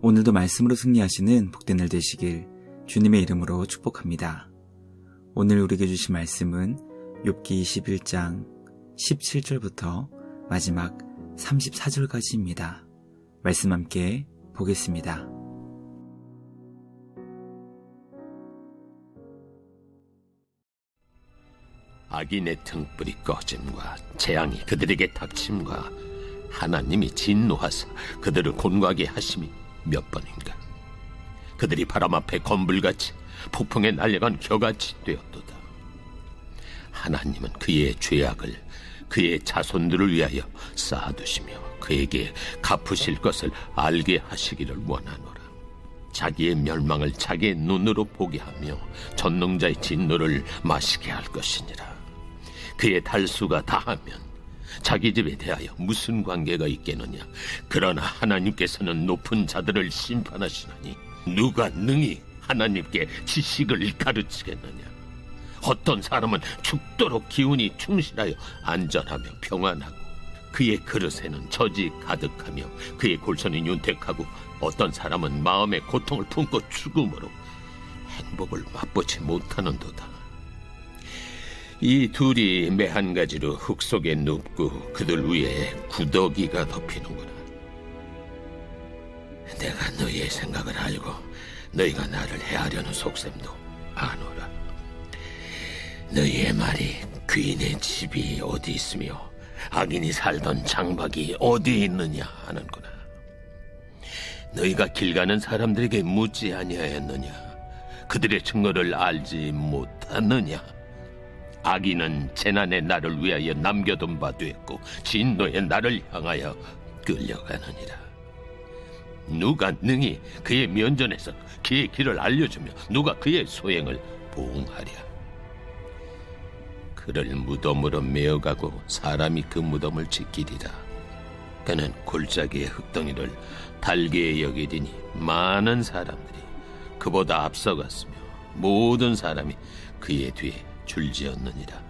오늘도 말씀으로 승리하시는 복된 날 되시길 주님의 이름으로 축복합니다. 오늘 우리에게 주신 말씀은 욥기 21장 17절부터 마지막 34절까지입니다. 말씀 함께 보겠습니다. 악인의 등불이 꺼짐과 재앙이 그들에게 닥침과 하나님이 진노하사 그들을 곤고하게 하심이 몇 번인가. 그들이 바람 앞에 건불같이 폭풍에 날려간 겨같이 되었도다. 하나님은 그의 죄악을 그의 자손들을 위하여 쌓아두시며 그에게 갚으실 것을 알게 하시기를 원하노라. 자기의 멸망을 자기의 눈으로 보게 하며 전능자의 진노를 마시게 할 것이니라. 그의 달수가 다하면 자기 집에 대하여 무슨 관계가 있겠느냐. 그러나 하나님께서는 높은 자들을 심판하시나니 누가 능히 하나님께 지식을 가르치겠느냐. 어떤 사람은 죽도록 기운이 충실하여 안전하며 평안하고 그의 그릇에는 젖이 가득하며 그의 골선이 윤택하고 어떤 사람은 마음의 고통을 품고 죽음으로 행복을 맛보지 못하는도다. 이 둘이 매 한 가지로 흙 속에 눕고 그들 위에 구더기가 덮이는구나. 내가 너희의 생각을 알고 너희가 나를 해하려는 속셈도 아노라. 너희의 말이 귀인의 집이 어디 있으며 악인이 살던 장막이 어디 있느냐 하는구나. 너희가 길 가는 사람들에게 묻지 아니하였느냐. 그들의 증거를 알지 못하느냐. 악인은 재난의 날을 위하여 남겨둔 바 되었고 진노의 날을 향하여 끌려가느니라. 누가 능히 그의 면전에서 그의 길을 알려주며 누가 그의 소행을 보응하랴. 그를 무덤으로 메어가고 사람이 그 무덤을 지키리라. 그는 골짜기의 흙덩이를 달게 여기리니 많은 사람들이 그보다 앞서갔으며 모든 사람이 그의 뒤에 줄지었느니라.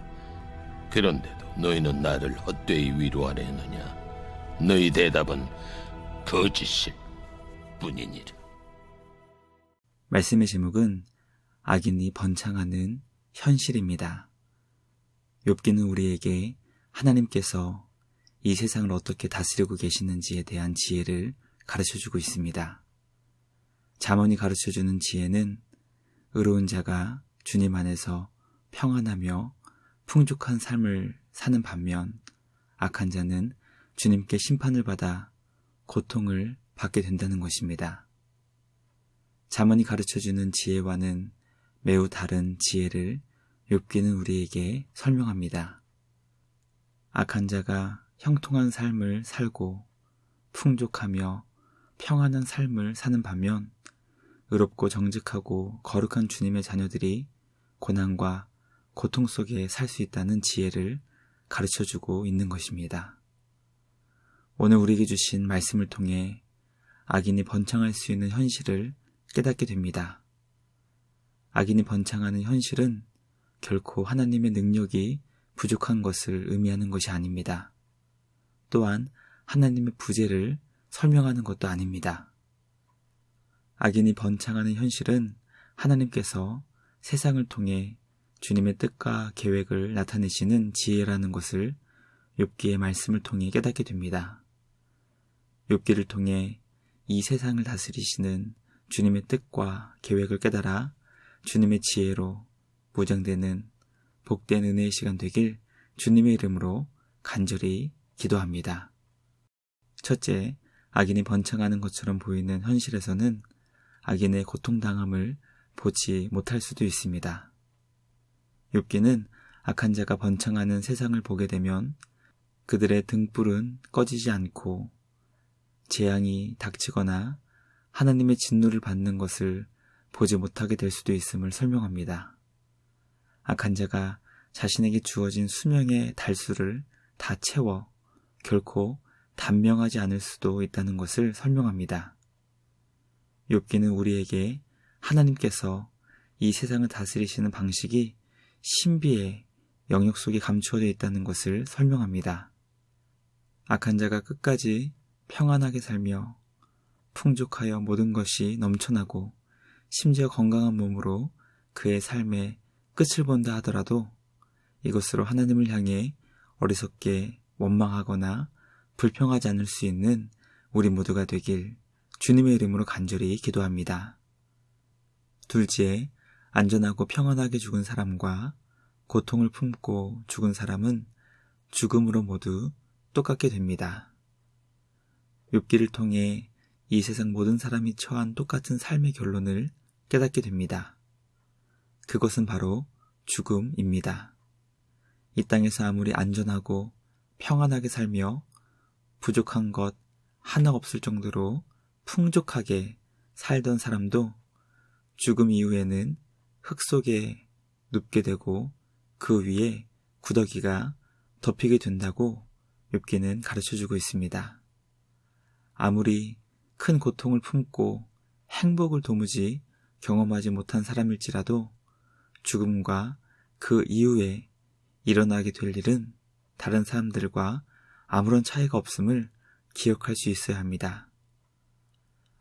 그런데도 너희는 나를 헛되이 위로하려 했느냐. 너희 대답은 거짓일 뿐이니라. 말씀의 제목은 악인이 번창하는 현실입니다. 욥기는 우리에게 하나님께서 이 세상을 어떻게 다스리고 계시는지에 대한 지혜를 가르쳐주고 있습니다. 잠언이 가르쳐주는 지혜는 의로운 자가 주님 안에서 평안하며 풍족한 삶을 사는 반면 악한 자는 주님께 심판을 받아 고통을 받게 된다는 것입니다. 잠언이 가르쳐주는 지혜와는 매우 다른 지혜를 욥기는 우리에게 설명합니다. 악한 자가 형통한 삶을 살고 풍족하며 평안한 삶을 사는 반면 의롭고 정직하고 거룩한 주님의 자녀들이 고난과 고통 속에 살 수 있다는 지혜를 가르쳐주고 있는 것입니다. 오늘 우리에게 주신 말씀을 통해 악인이 번창할 수 있는 현실을 깨닫게 됩니다. 악인이 번창하는 현실은 결코 하나님의 능력이 부족한 것을 의미하는 것이 아닙니다. 또한 하나님의 부재를 설명하는 것도 아닙니다. 악인이 번창하는 현실은 하나님께서 세상을 통해 주님의 뜻과 계획을 나타내시는 지혜라는 것을 욥기의 말씀을 통해 깨닫게 됩니다. 욥기를 통해 이 세상을 다스리시는 주님의 뜻과 계획을 깨달아 주님의 지혜로 보장되는 복된 은혜의 시간 되길 주님의 이름으로 간절히 기도합니다. 첫째, 악인이 번창하는 것처럼 보이는 현실에서는 악인의 고통당함을 보지 못할 수도 있습니다. 욥기는 악한 자가 번창하는 세상을 보게 되면 그들의 등불은 꺼지지 않고 재앙이 닥치거나 하나님의 진노를 받는 것을 보지 못하게 될 수도 있음을 설명합니다. 악한 자가 자신에게 주어진 수명의 달수를 다 채워 결코 단명하지 않을 수도 있다는 것을 설명합니다. 욥기는 우리에게 하나님께서 이 세상을 다스리시는 방식이 신비의 영역 속에 감추어져 있다는 것을 설명합니다. 악한 자가 끝까지 평안하게 살며 풍족하여 모든 것이 넘쳐나고 심지어 건강한 몸으로 그의 삶에 끝을 본다 하더라도 이것으로 하나님을 향해 어리석게 원망하거나 불평하지 않을 수 있는 우리 모두가 되길 주님의 이름으로 간절히 기도합니다. 둘째, 안전하고 평안하게 죽은 사람과 고통을 품고 죽은 사람은 죽음으로 모두 똑같게 됩니다. 욥기를 통해 이 세상 모든 사람이 처한 똑같은 삶의 결론을 깨닫게 됩니다. 그것은 바로 죽음입니다. 이 땅에서 아무리 안전하고 평안하게 살며 부족한 것 하나 없을 정도로 풍족하게 살던 사람도 죽음 이후에는 흙 속에 눕게 되고 그 위에 구더기가 덮이게 된다고 욥기는 가르쳐주고 있습니다. 아무리 큰 고통을 품고 행복을 도무지 경험하지 못한 사람일지라도 죽음과 그 이후에 일어나게 될 일은 다른 사람들과 아무런 차이가 없음을 기억할 수 있어야 합니다.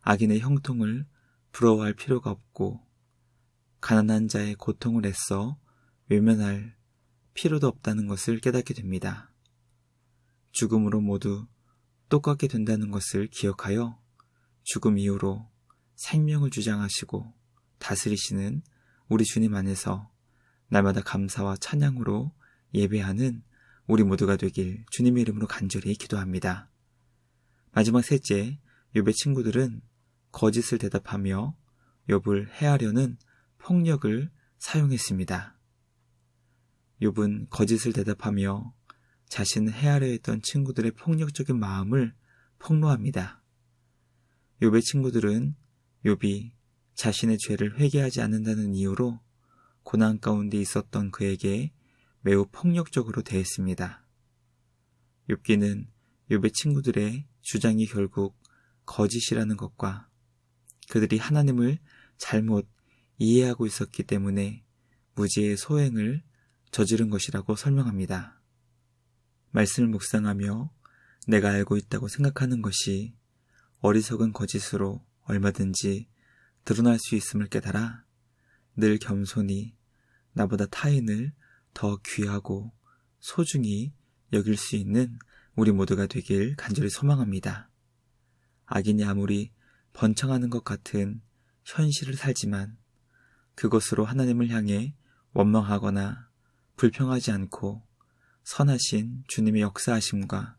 악인의 형통을 부러워할 필요가 없고 가난한 자의 고통을 애써 외면할 필요도 없다는 것을 깨닫게 됩니다. 죽음으로 모두 똑같게 된다는 것을 기억하여 죽음 이후로 생명을 주장하시고 다스리시는 우리 주님 안에서 날마다 감사와 찬양으로 예배하는 우리 모두가 되길 주님의 이름으로 간절히 기도합니다. 마지막 셋째, 욥의 친구들은 거짓을 대답하며 욥을 해하려는 폭력을 사용했습니다. 욥은 거짓을 대답하며 자신을 해하려 했던 친구들의 폭력적인 마음을 폭로합니다. 욥의 친구들은 욥이 자신의 죄를 회개하지 않는다는 이유로 고난 가운데 있었던 그에게 매우 폭력적으로 대했습니다. 욥기는 욥의 친구들의 주장이 결국 거짓이라는 것과 그들이 하나님을 잘못 이해하고 있었기 때문에 무지의 소행을 저지른 것이라고 설명합니다. 말씀을 묵상하며 내가 알고 있다고 생각하는 것이 어리석은 거짓으로 얼마든지 드러날 수 있음을 깨달아 늘 겸손히 나보다 타인을 더 귀하고 소중히 여길 수 있는 우리 모두가 되길 간절히 소망합니다. 악인이 아무리 번창하는 것 같은 현실을 살지만 그것으로 하나님을 향해 원망하거나 불평하지 않고 선하신 주님의 역사하심과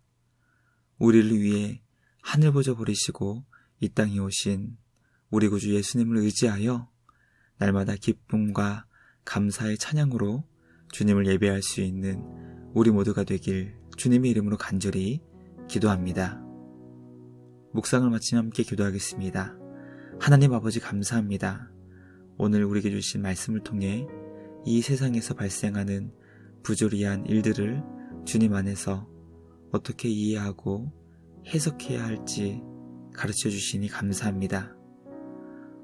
우리를 위해 하늘 보좌 버리시고 이 땅에 오신 우리 구주 예수님을 의지하여 날마다 기쁨과 감사의 찬양으로 주님을 예배할 수 있는 우리 모두가 되길 주님의 이름으로 간절히 기도합니다. 묵상을 마치며 함께 기도하겠습니다. 하나님 아버지 감사합니다. 오늘 우리에게 주신 말씀을 통해 이 세상에서 발생하는 부조리한 일들을 주님 안에서 어떻게 이해하고 해석해야 할지 가르쳐 주시니 감사합니다.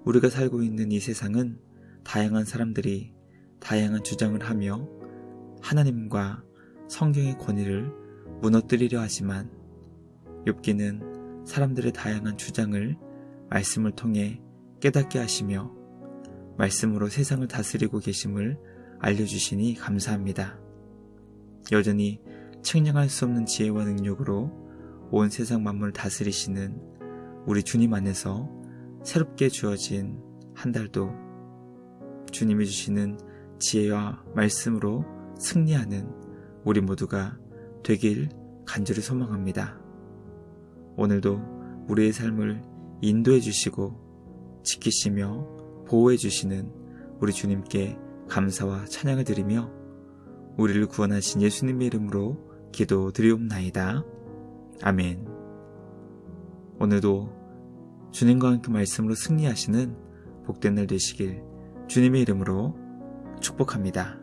우리가 살고 있는 이 세상은 다양한 사람들이 다양한 주장을 하며 하나님과 성경의 권위를 무너뜨리려 하지만 욥기는 사람들의 다양한 주장을 말씀을 통해 깨닫게 하시며 말씀으로 세상을 다스리고 계심을 알려주시니 감사합니다. 여전히 측량할 수 없는 지혜와 능력으로 온 세상 만물을 다스리시는 우리 주님 안에서 새롭게 주어진 한 달도 주님이 주시는 지혜와 말씀으로 승리하는 우리 모두가 되길 간절히 소망합니다. 오늘도 우리의 삶을 인도해 주시고 지키시며 보호해 주시는 우리 주님께 감사와 찬양을 드리며 우리를 구원하신 예수님의 이름으로 기도드리옵나이다. 아멘. 오늘도 주님과 함께 말씀으로 승리하시는 복된 날 되시길 주님의 이름으로 축복합니다.